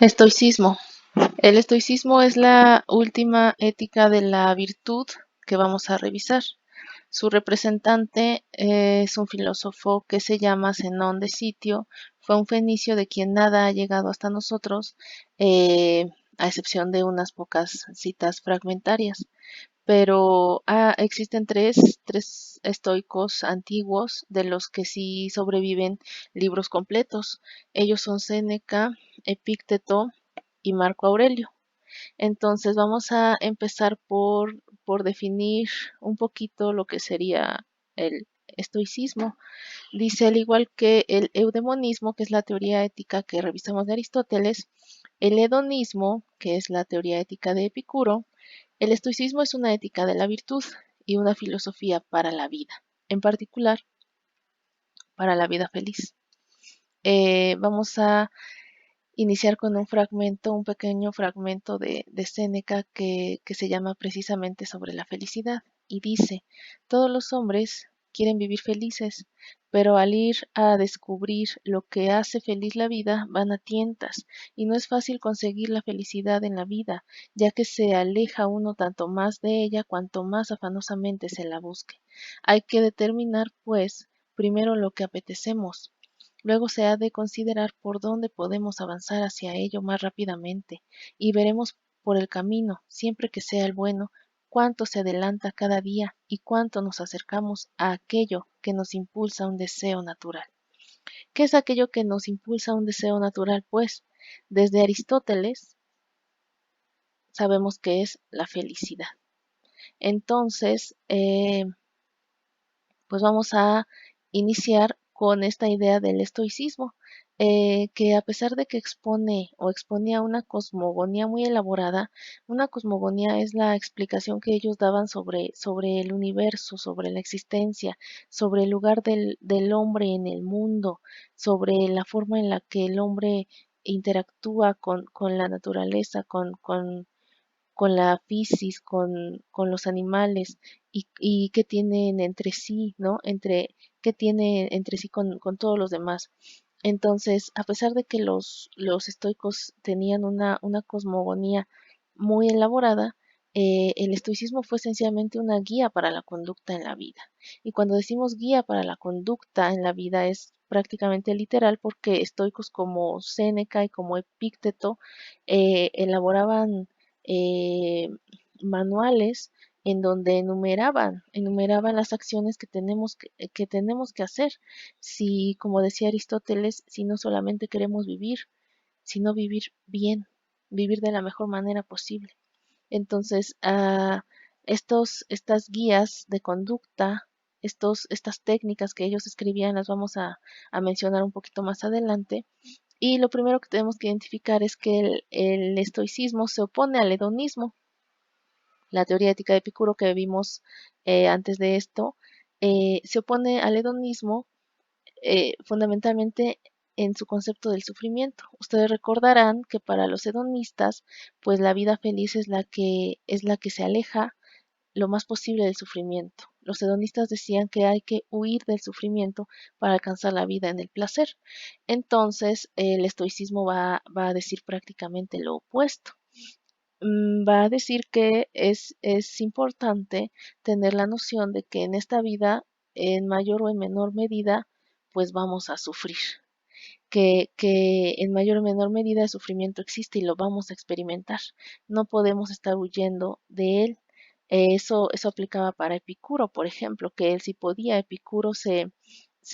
Estoicismo. El estoicismo es la última ética de la virtud que vamos a revisar. Su representante es un filósofo que se llama Zenón de Sitio. Fue un fenicio de quien nada ha llegado hasta nosotros, eh, a excepción de unas pocas citas fragmentarias. Pero existen tres estoicos antiguos de los que sí sobreviven libros completos. Ellos son Séneca, Epícteto y Marco Aurelio. Entonces vamos a empezar por definir un poquito lo que sería el estoicismo. Dice, al igual que el eudemonismo, que es la teoría ética que revisamos de Aristóteles, el hedonismo, que es la teoría ética de Epicuro, el estoicismo es una ética de la virtud y una filosofía para la vida, en particular para la vida feliz. Vamos a iniciar con un fragmento, un pequeño fragmento de Séneca que se llama precisamente sobre la felicidad y dice, todos los hombres quieren vivir felices, pero al ir a descubrir lo que hace feliz la vida, van a tientas, y no es fácil conseguir la felicidad en la vida, ya que se aleja uno tanto más de ella cuanto más afanosamente se la busque. Hay que determinar, pues, primero lo que apetecemos. Luego se ha de considerar por dónde podemos avanzar hacia ello más rápidamente, y veremos por el camino, siempre que sea el bueno, cuánto se adelanta cada día y cuánto nos acercamos a aquello que nos impulsa un deseo natural. ¿Qué es aquello que nos impulsa un deseo natural? Pues, desde Aristóteles sabemos que es la felicidad. Entonces, pues vamos a iniciar con esta idea del estoicismo, que a pesar de que expone o exponía una cosmogonía muy elaborada, una cosmogonía es la explicación que ellos daban sobre el universo, sobre la existencia, sobre el lugar del hombre en el mundo, sobre la forma en la que el hombre interactúa con la naturaleza, con la fisis, con los animales y qué tienen entre sí, ¿no? Qué tiene entre sí con todos los demás. Entonces, a pesar de que los estoicos tenían una cosmogonía muy elaborada, el estoicismo fue esencialmente una guía para la conducta en la vida. Y cuando decimos guía para la conducta en la vida es prácticamente literal porque estoicos como Séneca y como Epícteto elaboraban eh, manuales en donde enumeraban las acciones que tenemos que hacer. Si, como decía Aristóteles, si no solamente queremos vivir, sino vivir bien, vivir de la mejor manera posible. Entonces, estas guías de conducta, estas técnicas que ellos escribían, las vamos a mencionar un poquito más adelante. Y lo primero que tenemos que identificar es que el estoicismo se opone al hedonismo. La teoría ética de Epicuro que vimos antes de esto se opone al hedonismo fundamentalmente en su concepto del sufrimiento. Ustedes recordarán que para los hedonistas, pues la vida feliz es la que se aleja lo más posible del sufrimiento. Los hedonistas decían que hay que huir del sufrimiento para alcanzar la vida en el placer. Entonces, el estoicismo va a decir prácticamente lo opuesto. Va a decir que es importante tener la noción de que en esta vida, en mayor o en menor medida, pues vamos a sufrir. Que en mayor o menor medida el sufrimiento existe y lo vamos a experimentar. No podemos estar huyendo de él. Eso aplicaba para Epicuro, por ejemplo, que él sí podía. Epicuro se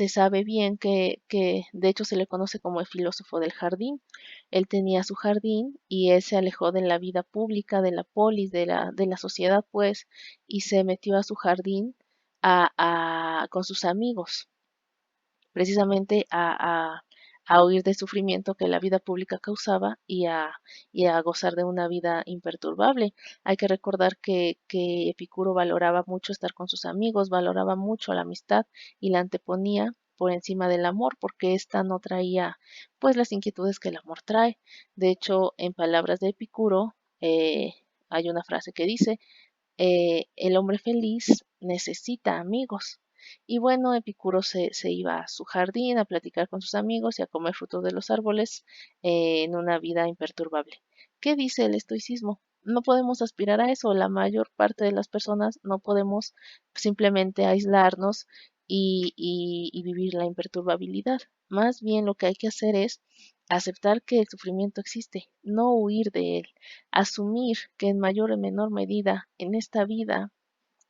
sabe bien que de hecho se le conoce como el filósofo del jardín. Él tenía su jardín y él se alejó de la vida pública, de la polis, de la sociedad, pues, y se metió a su jardín con sus amigos precisamente a huir del sufrimiento que la vida pública causaba y a gozar de una vida imperturbable. Hay que recordar que Epicuro valoraba mucho estar con sus amigos, valoraba mucho la amistad y la anteponía por encima del amor, porque ésta no traía pues las inquietudes que el amor trae. De hecho, en palabras de Epicuro, hay una frase que dice, el hombre feliz necesita amigos. Y bueno, Epicuro se iba a su jardín a platicar con sus amigos y a comer frutos de los árboles en una vida imperturbable. ¿Qué dice el estoicismo? No podemos aspirar a eso. La mayor parte de las personas no podemos simplemente aislarnos y vivir la imperturbabilidad. Más bien lo que hay que hacer es aceptar que el sufrimiento existe, no huir de él, asumir que en mayor o menor medida en esta vida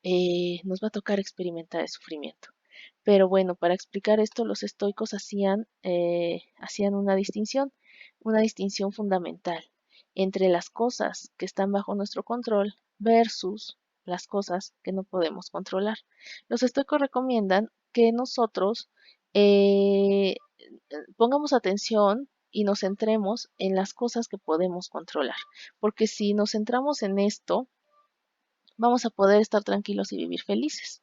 nos va a tocar experimentar el sufrimiento. Pero bueno, para explicar esto, los estoicos hacían una distinción fundamental entre las cosas que están bajo nuestro control versus las cosas que no podemos controlar. Los estoicos recomiendan que nosotros pongamos atención y nos centremos en las cosas que podemos controlar, porque si nos centramos en esto, vamos a poder estar tranquilos y vivir felices.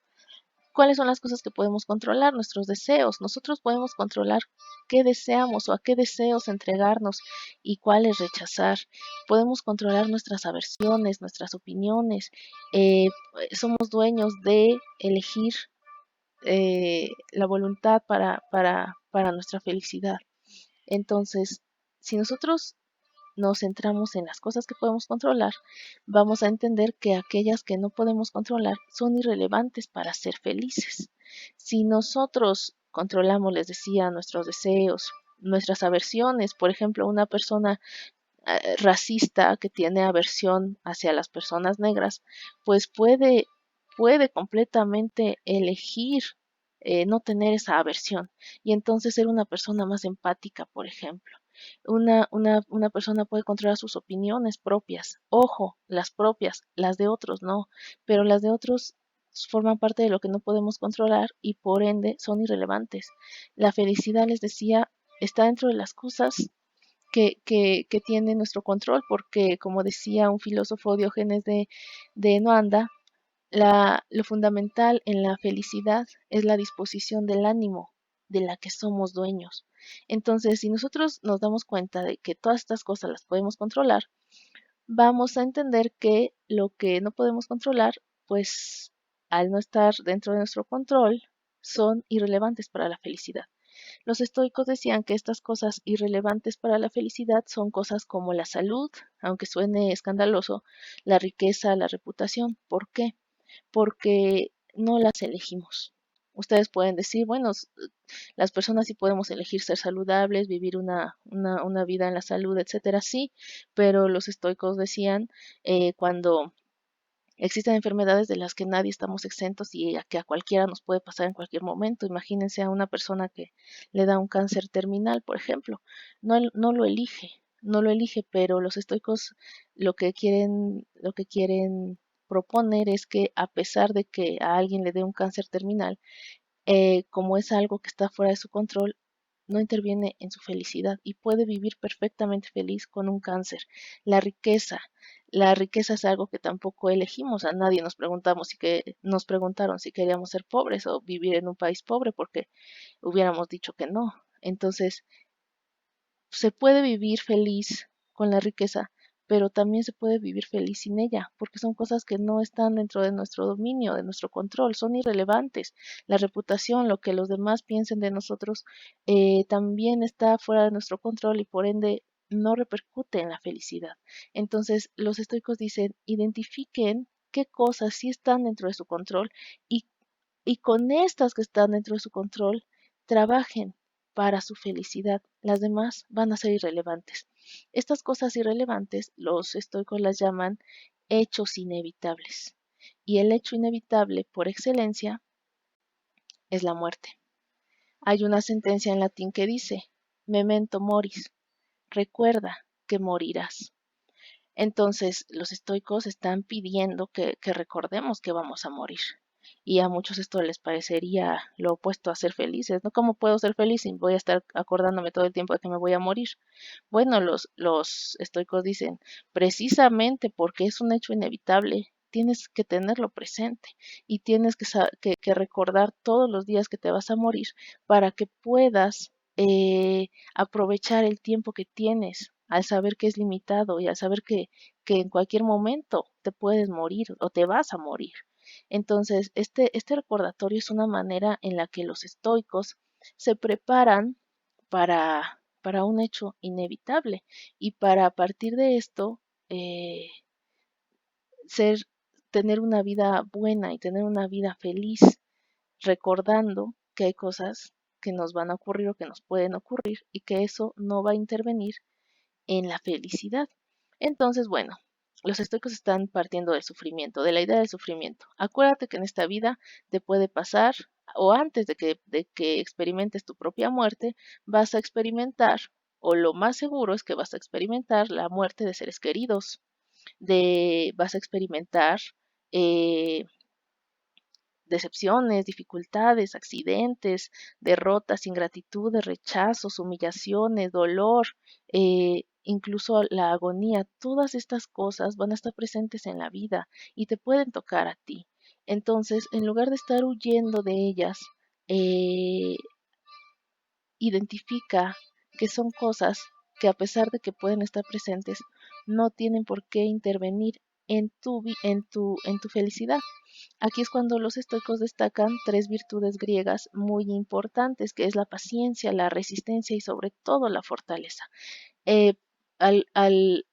¿Cuáles son las cosas que podemos controlar? Nuestros deseos. Nosotros podemos controlar qué deseamos o a qué deseos entregarnos y cuáles rechazar. Podemos controlar nuestras aversiones, nuestras opiniones. Eh, Somos dueños de elegir la voluntad para nuestra felicidad. Entonces, si nosotros nos centramos en las cosas que podemos controlar, vamos a entender que aquellas que no podemos controlar son irrelevantes para ser felices. Si nosotros controlamos, les decía, nuestros deseos, nuestras aversiones, por ejemplo, una persona racista que tiene aversión hacia las personas negras, pues puede completamente elegir no tener esa aversión y entonces ser una persona más empática, por ejemplo. Una persona puede controlar sus opiniones propias, ojo, las propias, las de otros no, pero las de otros forman parte de lo que no podemos controlar y por ende son irrelevantes. La felicidad, les decía, está dentro de las cosas que tiene nuestro control, porque como decía un filósofo Diógenes de Noanda, lo fundamental en la felicidad es la disposición del ánimo de la que somos dueños. Entonces, si nosotros nos damos cuenta de que todas estas cosas las podemos controlar, vamos a entender que lo que no podemos controlar, pues al no estar dentro de nuestro control, son irrelevantes para la felicidad. Los estoicos decían que estas cosas irrelevantes para la felicidad son cosas como la salud, aunque suene escandaloso, la riqueza, la reputación. ¿Por qué? Porque no las elegimos. Ustedes pueden decir, bueno, las personas sí podemos elegir ser saludables, vivir una vida en la salud, etcétera, sí, pero los estoicos decían cuando existen enfermedades de las que nadie estamos exentos y que a cualquiera nos puede pasar en cualquier momento. Imagínense a una persona que le da un cáncer terminal, por ejemplo. No lo elige, no lo elige, pero los estoicos lo que quieren proponer es que a pesar de que a alguien le dé un cáncer terminal, como es algo que está fuera de su control, no interviene en su felicidad y puede vivir perfectamente feliz con un cáncer. La riqueza, la riqueza es algo que tampoco elegimos. A nadie nos preguntaron si queríamos ser pobres o vivir en un país pobre porque hubiéramos dicho que no. Entonces, se puede vivir feliz con la riqueza, pero también se puede vivir feliz sin ella, porque son cosas que no están dentro de nuestro dominio, de nuestro control, son irrelevantes. La reputación, lo que los demás piensen de nosotros, también está fuera de nuestro control y por ende no repercute en la felicidad. Entonces, los estoicos dicen, identifiquen qué cosas sí están dentro de su control y y con estas que están dentro de su control, trabajen para su felicidad. Las demás van a ser irrelevantes. Estas cosas irrelevantes, los estoicos las llaman hechos inevitables. Y el hecho inevitable por excelencia es la muerte. Hay una sentencia en latín que dice, memento moris, recuerda que morirás. Entonces, los estoicos están pidiendo que recordemos que vamos a morir. Y a muchos esto les parecería lo opuesto a ser felices, ¿no? ¿Cómo puedo ser feliz si voy a estar acordándome todo el tiempo de que me voy a morir? Bueno, los estoicos dicen, precisamente porque es un hecho inevitable, tienes que tenerlo presente y tienes que recordar todos los días que te vas a morir para que puedas aprovechar el tiempo que tienes al saber que es limitado y al saber que en cualquier momento te puedes morir o te vas a morir. Entonces, este recordatorio es una manera en la que los estoicos se preparan para un hecho inevitable y para a partir de esto eh, ser, tener una vida buena y tener una vida feliz, recordando que hay cosas que nos van a ocurrir o que nos pueden ocurrir y que eso no va a intervenir en la felicidad. Entonces, bueno, los estoicos están partiendo del sufrimiento, de la idea del sufrimiento. Acuérdate que en esta vida te puede pasar, o antes de que experimentes tu propia muerte, vas a experimentar, o lo más seguro es que vas a experimentar la muerte de seres queridos, vas a experimentar eh, decepciones, dificultades, accidentes, derrotas, ingratitudes, rechazos, humillaciones, dolor, incluso la agonía, todas estas cosas van a estar presentes en la vida y te pueden tocar a ti. Entonces, en lugar de estar huyendo de ellas, eh, identifica que son cosas que a pesar de que pueden estar presentes, no tienen por qué intervenir en tu felicidad. Aquí es cuando los estoicos destacan tres virtudes griegas muy importantes, que es la paciencia, la resistencia y sobre todo la fortaleza. Eh, al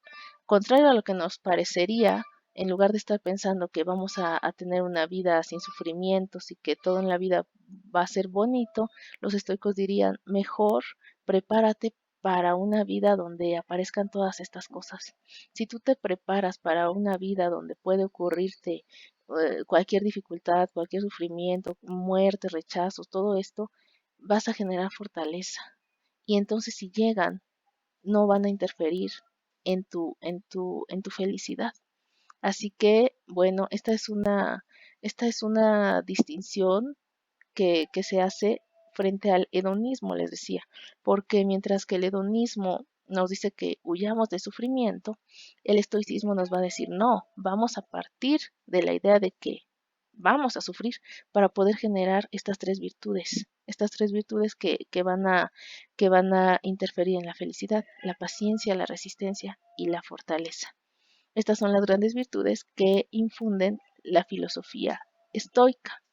contrario a lo que nos parecería, en lugar de estar pensando que vamos a tener una vida sin sufrimientos y que todo en la vida va a ser bonito, los estoicos dirían, mejor prepárate para una vida donde aparezcan todas estas cosas. Si tú te preparas para una vida donde puede ocurrirte cualquier dificultad, cualquier sufrimiento, muerte, rechazos, todo esto, vas a generar fortaleza. Y entonces si llegan, no van a interferir en tu felicidad. Así que, bueno, esta es una distinción que se hace frente al hedonismo, les decía, porque mientras que el hedonismo nos dice que huyamos de sufrimiento, el estoicismo nos va a decir, no, vamos a partir de la idea de que vamos a sufrir para poder generar estas tres virtudes que van a interferir en la felicidad, la paciencia, la resistencia y la fortaleza. Estas son las grandes virtudes que infunden la filosofía estoica.